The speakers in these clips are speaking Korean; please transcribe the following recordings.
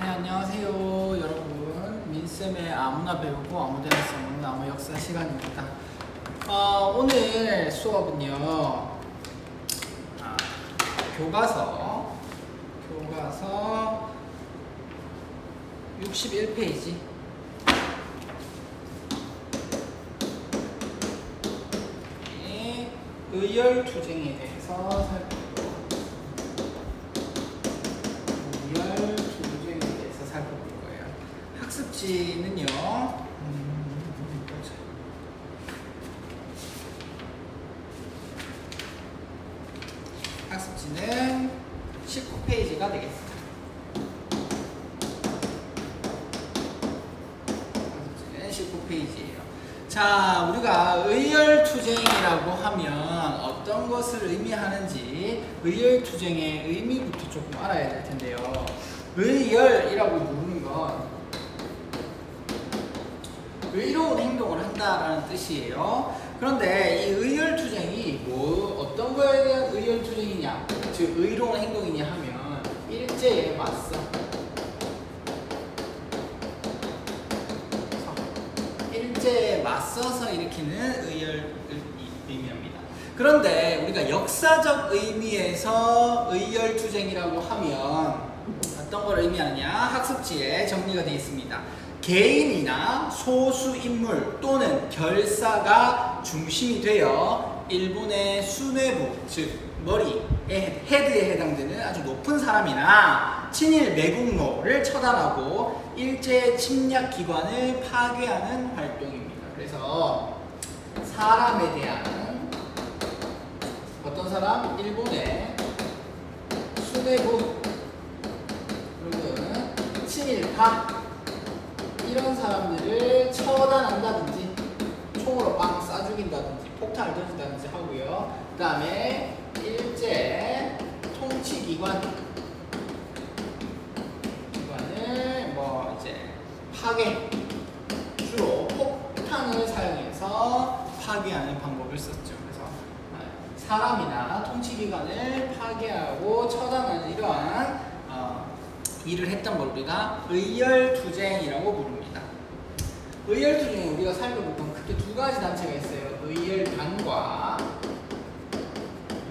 안녕하세요 여러분. 민쌤의 아무나 배우고 아무데나 써먹는 아무 역사 시간입니다. 오늘 수업은요 교과서 61페이지 의열투쟁에 대해서 살펴볼게요. 학습지는요 학습지는 19페이지가 되겠습니다. 학습지는 19페이지예요. 자, 우리가 의열투쟁이라고 하면 어떤 것을 의미하는지 의열투쟁의 의미부터 조금 알아야 될 텐데요. 의열이라고 부르는 건 의로운 행동을 한다라는 뜻이에요. 그런데 이 의열투쟁이 어떤 거에 대한 의열투쟁이냐, 즉 의로운 행동이냐 하면 일제에 맞서 일제에 맞서서 일으키는 의열을 의미합니다. 그런데 우리가 역사적 의미에서 의열투쟁이라고 하면 어떤 걸 의미하느냐, 학습지에 정리가 되어 있습니다. 개인이나 소수 인물 또는 결사가 중심이 되어 일본의 수뇌부, 즉 헤드에 해당되는 아주 높은 사람이나 친일 매국노를 처단하고 일제 침략 기관을 파괴하는 활동입니다. 그래서 사람에 대한 어떤 사람? 일본의 수뇌부 그리고 친일파 이런 사람들을 처단한다든지 총으로 빵 쏴 죽인다든지 폭탄을 던진다든지 하고요. 그 다음에 일제 통치기관을 이제 파괴, 주로 폭탄을 사용해서 파괴하는 방법을 썼죠. 그래서 사람이나 통치기관을 파괴하고 처단하는 이러한 일을 했던 걸 우리가 의열투쟁이라고 부릅니다. 의열투쟁에 우리가 살펴보면 크게 두 가지 단체가 있어요. 의열단과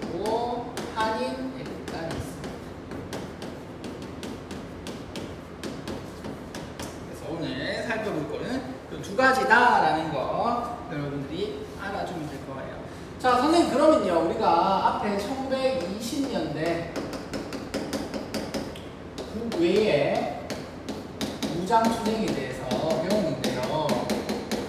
그리고 한인애국단이 있습니다. 그래서 오늘 살펴볼 거는 그 두 가지다라는 거 여러분들이 알아주면 될 거예요. 자, 선생님 그러면요 우리가 앞에 1920년대 외에 무장투쟁에 대해서 배웠는데요.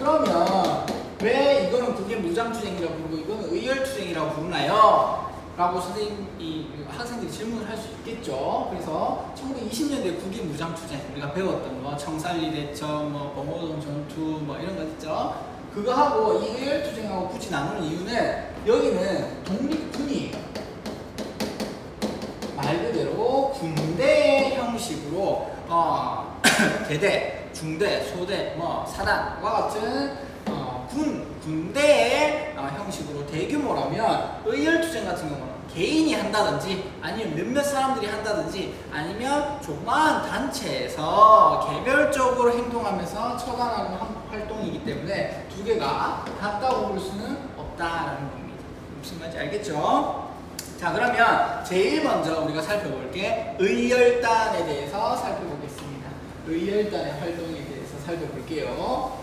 그러면 왜 이거는 그게 무장투쟁이라고 부르고 이거는 의열투쟁이라고 부르나요? 라고 학생들이 질문을 할 수 있겠죠. 그래서 1920년대 국인 무장투쟁 우리가 배웠던 거 청산리 대첩, 봉오동 전투 이런 거 있죠. 그거하고 이 의열투쟁하고 굳이 나누는 이유는 여기는 독립군이에요. 말 그대로 군대 형식으로 대대, 중대, 소대, 사단과 같은 군대의 형식으로 대규모라면 의열투쟁 같은 경우는 개인이 한다든지 아니면 몇몇 사람들이 한다든지 아니면 조그마한 단체에서 개별적으로 행동하면서 처단하는 활동이기 때문에 두 개가 같다고 볼 수는 없다라는 겁니다. 무슨 말인지 알겠죠? 자, 그러면 제일 먼저 우리가 살펴볼 게 의열단에 대해서 살펴보겠습니다. 의열단의 활동에 대해서 살펴볼게요.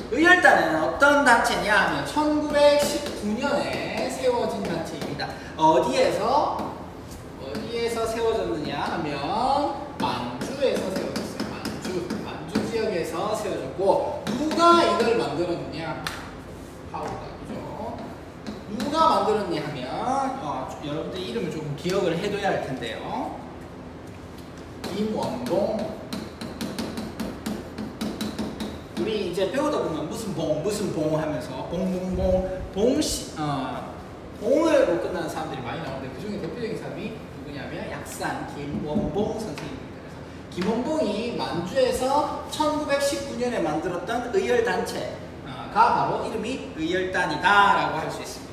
의열단은 어떤 단체냐 하면 1919년에 세워진 단체입니다. 어디에서 세워졌느냐 하면 만주에서 세워졌어요. 만주 지역에서 세워졌고 누가 이걸 만들었느냐? 파우다죠. 누가 만들었냐 하면 여러분들 이름을 조금 기억을 해둬야 할 텐데요. 김원봉. 우리 이제 배우다 보면 무슨 봉 하면서 봉으로 끝나는 사람들이 많이 나오는데 그 중에 대표적인 사람이 누구냐면 약산 김원봉 선생님입니다. 그래서 김원봉이 만주에서 1919년에 만들었던 의열단체가 바로 이름이 의열단이다 라고 할 수 있습니다.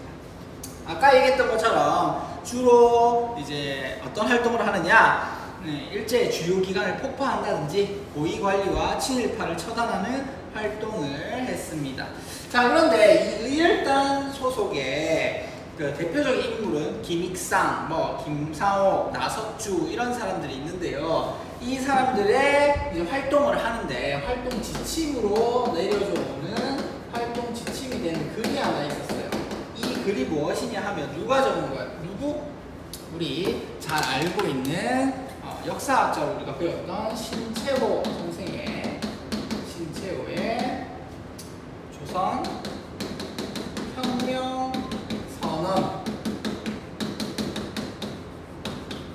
아까 얘기했던 것처럼 주로 이제 어떤 활동을 하느냐, 일제의 주요 기관을 폭파한다든지 고위관리와 친일파를 처단하는 활동을 했습니다. 자, 그런데 이 의열단 소속의 그 대표적인 인물은 김익상, 김상옥, 나석주 이런 사람들이 있는데요. 이 사람들의 이제 활동을 하는데 활동 지침으로 내려줘오는 활동 지침이 되는 글이 하나 있었어요. 이 글이 무엇이냐 하면 누가 적은 거예요? 누구? 우리 잘 알고 있는 역사학자로 우리가 배웠던 신채호 선생의 신채호의 조선 혁명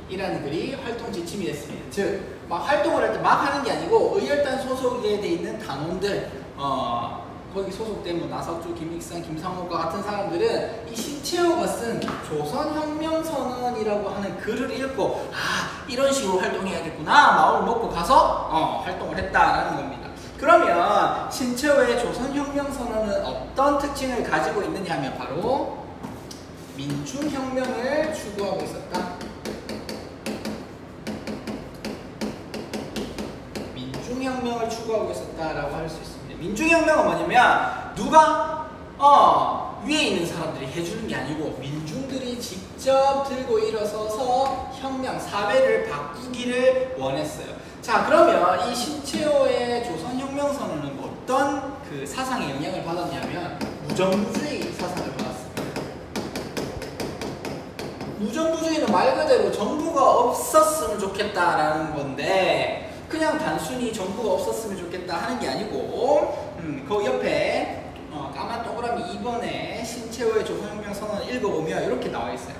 이라는 글이 활동 지침이 됐습니다. 즉, 막 활동을 할 때 막 하는 게 아니고 의열단 소속에 돼 있는 단원들, 거기 소속된 나석주, 김익상, 김상옥과 같은 사람들은 이 신채호가 쓴 조선혁명선언이라고 하는 글을 읽고 이런 식으로 활동해야겠구나 마음을 먹고 가서 활동을 했다라는 겁니다. 그러면 신채호의 조선혁명선언은 어떤 특징을 가지고 있느냐 하면 바로 민중혁명을 추구하고 있었다. 민중혁명을 추구하고 있었다라고 할 수 있습니다. 민중혁명은 뭐냐면 누가 위에 있는 사람들이 해주는 게 아니고 민중들이 직접 들고 일어서서 혁명, 사회를 바꾸기를 원했어요. 자, 그러면 이 신채호의 조선혁명선언은 어떤 그 사상의 영향을 받았냐면 무정부주의 사상을 받았습니다. 무정부주의는 말 그대로 정부가 없었으면 좋겠다라는 건데 그냥 단순히 정부가 없었으면 좋겠다 하는 게 아니고 그 옆에 까만 동그라미 2번에 신채호의 조선혁명선언을 읽어보면 이렇게 나와 있어요.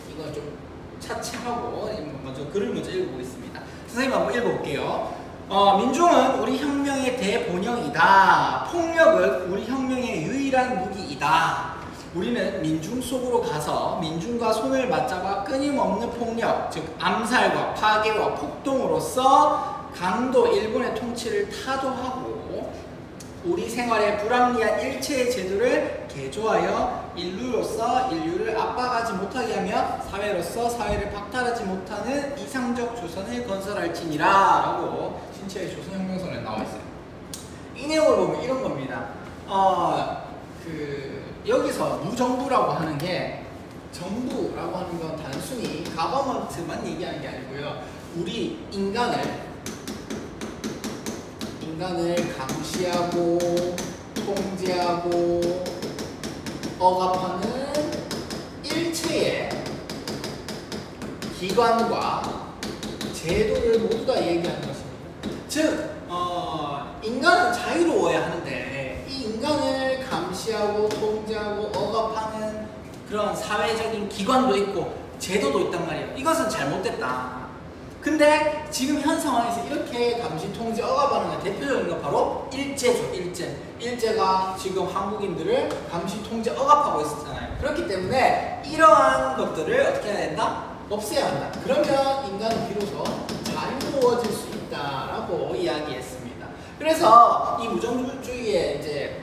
이거 좀 차치하고 먼저 글을 먼저 읽어보겠습니다. 선생님 한번 읽어볼게요. 민중은 우리 혁명의 대본영이다. 폭력은 우리 혁명의 유일한 무기이다. 우리는 민중 속으로 가서 민중과 손을 맞잡아 끊임없는 폭력, 즉 암살과 파괴와 폭동으로서 강도 일본의 통치를 타도하고 우리 생활의 불합리한 일체의 제도를 개조하여 인류로서 인류를 압박하지 못하게 하며 사회로서 사회를 박탈하지 못하는 이상적 조선을 건설할지니라 라고 신채의 조선혁명선언에 나와 있어요. 이 내용을 보면 이런 겁니다. 여기서 무정부라고 하는 게 정부라고 하는 건 단순히 가버먼트만 얘기하는 게 아니고요. 우리 인간을 감시하고 통제하고 억압하는 일체의 기관과 제도를 모두 다 얘기하는 것입니다. 즉, 인간은 자유로워야 하는데 이 인간을 감시하고 통제하고 억압하는 그런 사회적인 기관도 있고 제도도 있단 말이에요. 이것은 잘못됐다. 근데 지금 현 상황에서 이렇게 감시, 통제, 억압하는 대표적인 건 바로 일제죠. 일제가 지금 한국인들을 감시, 통제, 억압하고 있었잖아요. 그렇기 때문에 이러한 것들을 어떻게 해야 된다? 없애야 한다. 그러면 인간은 비로소 자유로워질 수 있다라고 이야기했습니다. 그래서 이 무정부주의의 이제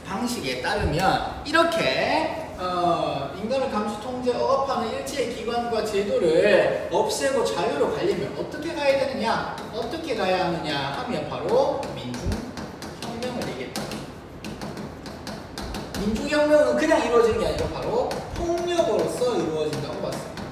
방식에 따르면 이렇게 인간을 감시, 통제, 억압하는 일체의 기관과 제도를 없애고 자유로 가려면 어떻게 가야 되느냐? 어떻게 가야 하느냐 하면 바로 민중혁명을 얘기했다. 민중혁명은 그냥 이루어지는 게 아니라 바로 폭력으로서 이루어진다고 봤습니다.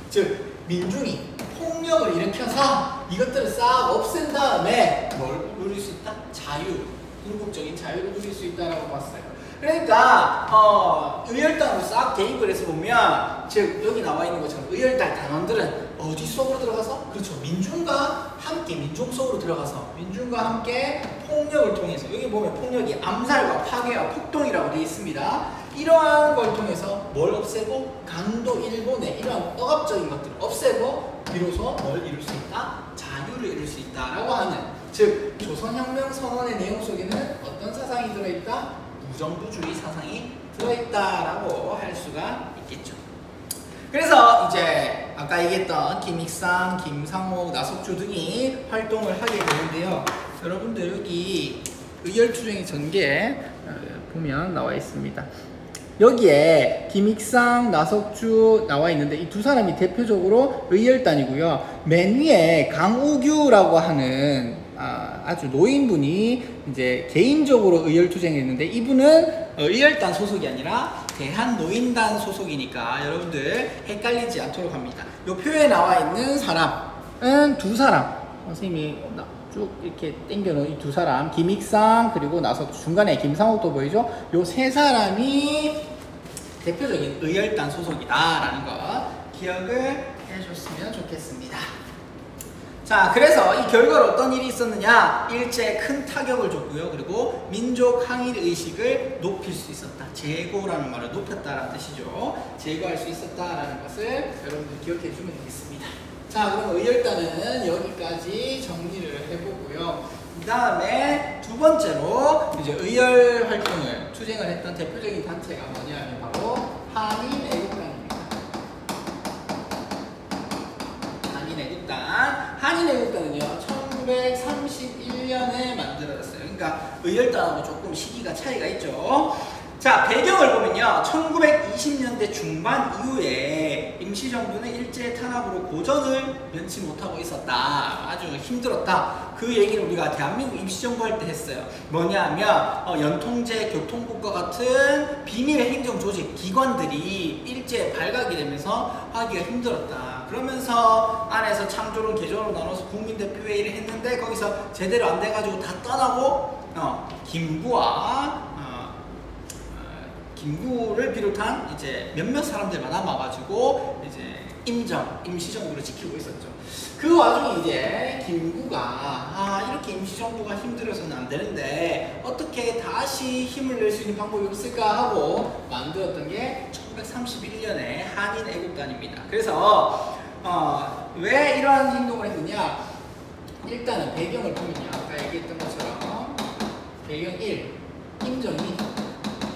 즉, 민중이 폭력을 일으켜서 이것들을 싹 없앤 다음에 뭘 누릴 수 있다? 자유, 궁극적인 자유를 누릴 수 있다라고 봤어요. 그러니까 의열단으로 싹 대입을 해서 보면 즉 여기 나와 있는 것처럼 의열단 단원들은 어디 속으로 들어가서? 그렇죠. 민중과 함께 민중 속으로 들어가서 민중과 함께 폭력을 통해서 여기 보면 폭력이 암살과 파괴와 폭동이라고 되어 있습니다. 이러한 걸 통해서 뭘 없애고 강도 일본의 이러한 억압적인 것들을 없애고 비로소 뭘 이룰 수 있다? 자유를 이룰 수 있다라고 하는 즉 조선혁명 선언의 내용 속에는 어떤 사상이 들어있다? 무정부주의 사상이 들어있다라고 할 수가 있겠죠. 그래서 이제 아까 얘기했던 김익상, 김상옥, 나석주 등이 활동을 하게 되는데요. 여러분들 여기 의열투쟁의 전개 보면 나와 있습니다. 여기에 김익상, 나석주 나와 있는데 이 두 사람이 대표적으로 의열단이고요. 맨 위에 강우규라고 하는 아주 노인분이 이제 개인적으로 의열투쟁을 했는데 이분은 의열단 소속이 아니라 대한노인단 소속이니까 여러분들 헷갈리지 않도록 합니다. 이 표에 나와 있는 사람은 두 사람, 선생님이 쭉 이렇게 땡겨놓은 이 두 사람, 김익상 그리고 나석주, 중간에 김상욱도 보이죠? 이 세 사람이 대표적인 의열단 소속이다라는 거 기억을 해줬으면 좋겠습니다. 자, 그래서 이 결과로 어떤 일이 있었느냐? 일제에 큰 타격을 줬고요. 그리고 민족 항일 의식을 높일 수 있었다. 제고라는 말을 높였다라는 뜻이죠. 제고할 수 있었다라는 것을 여러분들 기억해 주면 되겠습니다. 자, 그럼 의열단은 여기까지 정리를 해보고요. 그 다음에 두 번째로 이제 의열 활동을 투쟁을 했던 대표적인 단체가 뭐냐면 바로 한인애국단입니다. 한인애국단. 한인애국단은요 1931년에 만들어졌어요. 그러니까 의열단하고 조금 시기가 차이가 있죠. 자, 배경을 보면요 1920년대 중반 이후에 임시정부는 일제 탄압으로 고전을 면치 못하고 있었다. 아주 힘들었다. 그 얘기를 우리가 대한민국 임시정부 할 때 했어요. 뭐냐면 연통제, 교통국과 같은 비밀 행정조직 기관들이 일제에 발각이 되면서 하기가 힘들었다. 그러면서 안에서 창조론, 개조론 나눠서 국민대표회의를 했는데 거기서 제대로 안 돼가지고 다 떠나고 김구를 비롯한 이제 몇몇 사람들만 남아가지고 이제 임시정부를 지키고 있었죠. 그 와중에 이제 김구가 이렇게 임시정부가 힘들어서는 안 되는데 어떻게 다시 힘을 낼 수 있는 방법이 없을까 하고 만들었던 게 1931년에 한인애국단입니다. 그래서 왜 이러한 행동을 했느냐? 일단은 배경을 보면요, 아까 얘기했던 것처럼 배경 1, 임정이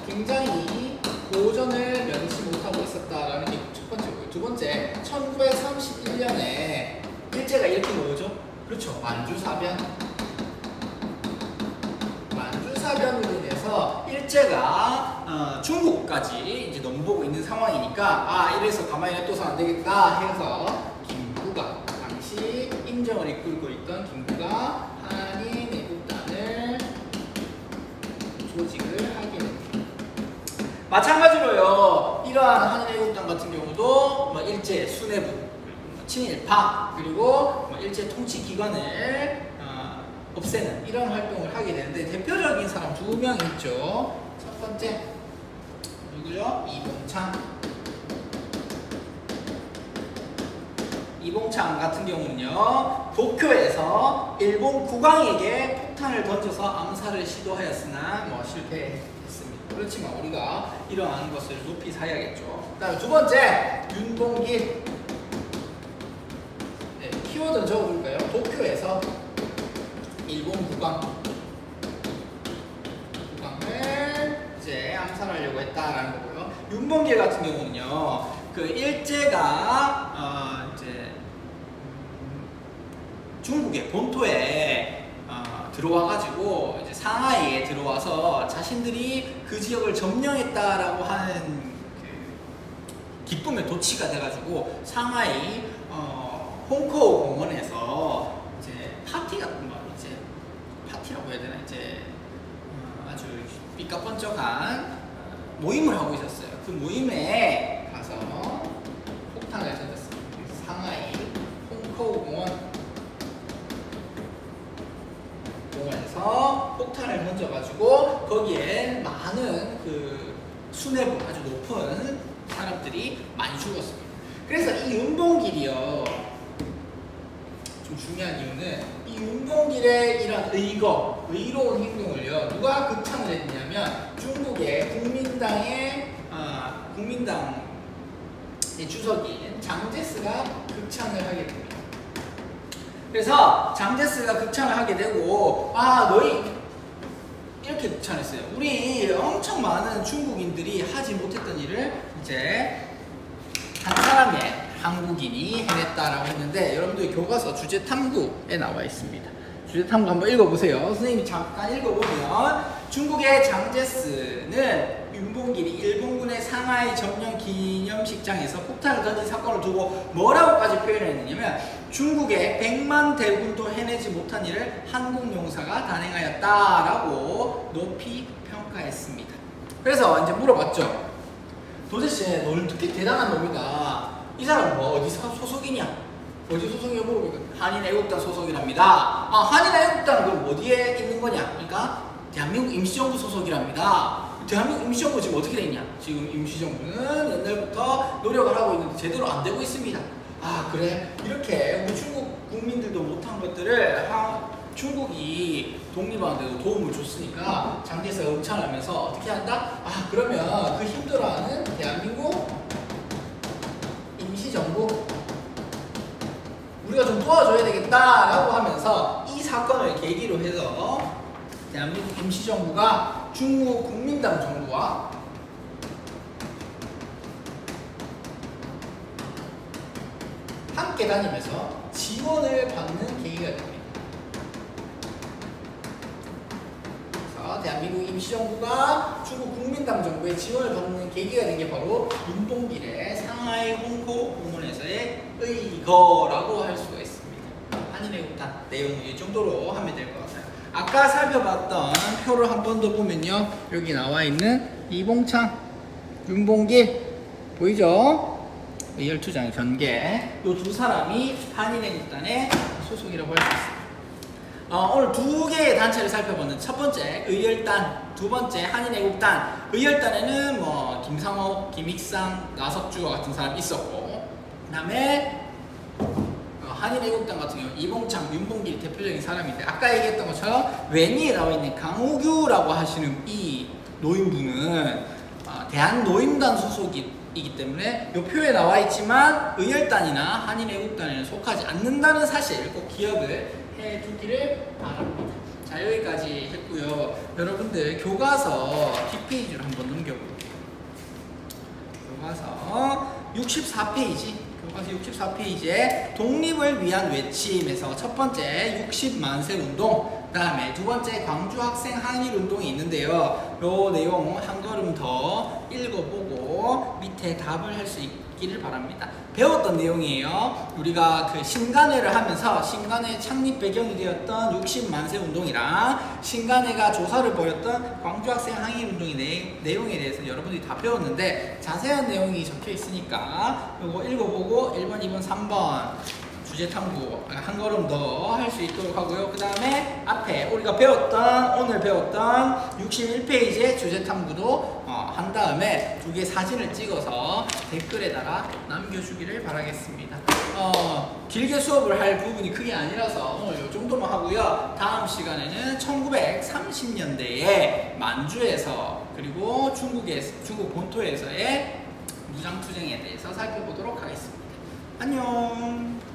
굉장히 고전을 면치 못하고 있었다라는 게 첫 번째고요. 두 번째, 1931년에 일제가 이렇게 뭐죠? 그렇죠. 만주사변으로 인해서 일제가 중국까지 이제 넘보고 있는 상황이니까 이래서 가만히 냅둬서 안 되겠다 해서 김구가 당시 임정을 이끌고 있던 김구가 한인애국단을 조직을 하게 됩니다. 마찬가지로요, 이러한 한인애국단 같은 경우도 일제 수뇌부, 친일파, 그리고 일제 통치기관을 없애는 이런 활동을 하게 되는데 대표적인 사람 두 명이 있죠. 첫 번째 누구죠? 이봉창 같은 경우는요 도쿄에서 일본 국왕에게 폭탄을 던져서 암살을 시도하였으나 실패했습니다. 그렇지만 우리가 이러한 것을 높이 사야겠죠. 그다음 두 번째 윤봉길. 키워드는 적어볼까요? 도쿄에서 일본 국왕을 이제 암살하려고 했다라는 거고요. 윤봉길 같은 경우는요, 그 일제가 이제 중국의 본토에 들어와가지고 이제 상하이에 들어와서 자신들이 그 지역을 점령했다라고 하는 그 기쁨에 도취가 돼가지고 상하이 홍커우 공원에서 이제 파티 같은 거, 이제 파티라고 해야 되나, 이제 아주 삐까뻔쩍한 모임을 하고 있었어요. 그 모임에 가서 폭탄을 던졌습니다. 상하이 홍커우 공원에서 폭탄을 던져가지고 거기에 많은 그 수뇌부, 아주 높은 사람들이 많이 죽었습니다. 그래서 이 윤봉길이요, 좀 중요한 이유는 이 윤봉길의 이런 의로운 행동을요 누가 극찬을 했냐면 중국의 국민당의 주석인 장제스가 극찬을 하게 됩니다. 그래서 장제스가 극찬을 하게 되고 너희 이렇게 극찬했어요. 우리 엄청 많은 중국인들이 하지 못했던 일을 이제 한 사람의 한국인이 해냈다라고 했는데 여러분들 교과서 주제탐구에 나와 있습니다. 주제탐구 한번 읽어보세요. 선생님이 잠깐 읽어보면 중국의 장제스는 윤봉길이 일본군의 상하이 점령 기념식장에서 폭탄을 던진 사건을 두고 뭐라고까지 표현했느냐면 중국의 100만 대군도 해내지 못한 일을 한국 용사가 단행하였다라고 높이 평가했습니다. 그래서 이제 물어봤죠. 도대체 너는 특히 대단한 놈이다. 이 사람은 뭐 어디 소속이냐? 어디 소속이냐 물어보니까 한인애국당 소속이랍니다. 한인애국당은 그럼 어디에 있는 거냐? 그러니까 대한민국 임시정부 소속이랍니다. 대한민국 임시정부 지금 어떻게 됐냐? 지금 임시정부는 옛날부터 노력을 하고 있는데 제대로 안 되고 있습니다. 그래? 이렇게 우리 중국 국민들도 못한 것들을 중국이 독립하는데도 도움을 줬으니까 장제스가 응찬하면서 어떻게 한다? 그러면 그 힘들어하는 대한민국 임시정부 우리가 좀 도와줘야 되겠다라고 하면서 이 사건을 계기로 해서 대한민국 임시정부가 중국 국민당 정부와 함께 다니면서 지원을 받는 계기가 됩니다. 그래서 대한민국 임시정부가 중국 국민당 정부의 지원을 받는 계기가 된 게 바로 윤봉길의 상하이 홍보 공문에서의 의거라고 할 수가 있습니다. 한인애국당 내용은 이 정도로 하면 될 것 같아요. 아까 살펴봤던 표를 한 번 더 보면요, 여기 나와 있는 이봉창, 윤봉길 보이죠? 12장 전개, 이 두 사람이 한인애국단의 소속이라고 할 수 있습니다. 오늘 두 개의 단체를 살펴봤는데, 첫 번째 의열단, 두 번째 한인애국단. 의열단에는 뭐 김상옥, 김익상, 나석주와 같은 사람이 있었고, 그 다음에 한인애국당 같은 경우 이봉창, 윤봉길 대표적인 사람인데, 아까 얘기했던 것처럼 왼위에 나와 있는 강호규라고 하시는 이 노인분은 대한노임단 소속이기 때문에 이 표에 나와 있지만 의열단이나 한인애국단에는 속하지 않는다는 사실 꼭 기억을 해두기를 바랍니다. 자, 여기까지 했고요. 여러분들 교과서 뒷페이지로 한번 넘겨볼게요. 교과서 64페이지. 교과서 64페이지에 독립을 위한 외침에서 첫 번째 60만세 운동, 그 다음에 두 번째 광주 학생 항일 운동이 있는데요. 요 내용 한 걸음 더 읽어보고 밑에 답을 할 수 있기를 바랍니다. 배웠던 내용이에요. 우리가 그 신간회를 하면서 신간회 창립 배경이 되었던 60만세 운동이랑 신간회가 조사를 보였던 광주 학생 항일 운동의 내용에 대해서 여러분들이 다 배웠는데, 자세한 내용이 적혀 있으니까 요거 읽어보고 1번, 2번, 3번 주제 탐구 한 걸음 더 할 수 있도록 하고요. 그 다음에 앞에 우리가 오늘 배웠던 61페이지의 주제 탐구도 한 다음에 두 개 사진을 찍어서 댓글에다가 남겨주기를 바라겠습니다. 길게 수업을 할 부분이 크게 아니라서 오늘 이 정도만 하고요. 다음 시간에는 1930년대에 만주에서 그리고 중국 본토에서의 무장투쟁에 대해서 살펴보도록 하겠습니다. 안녕.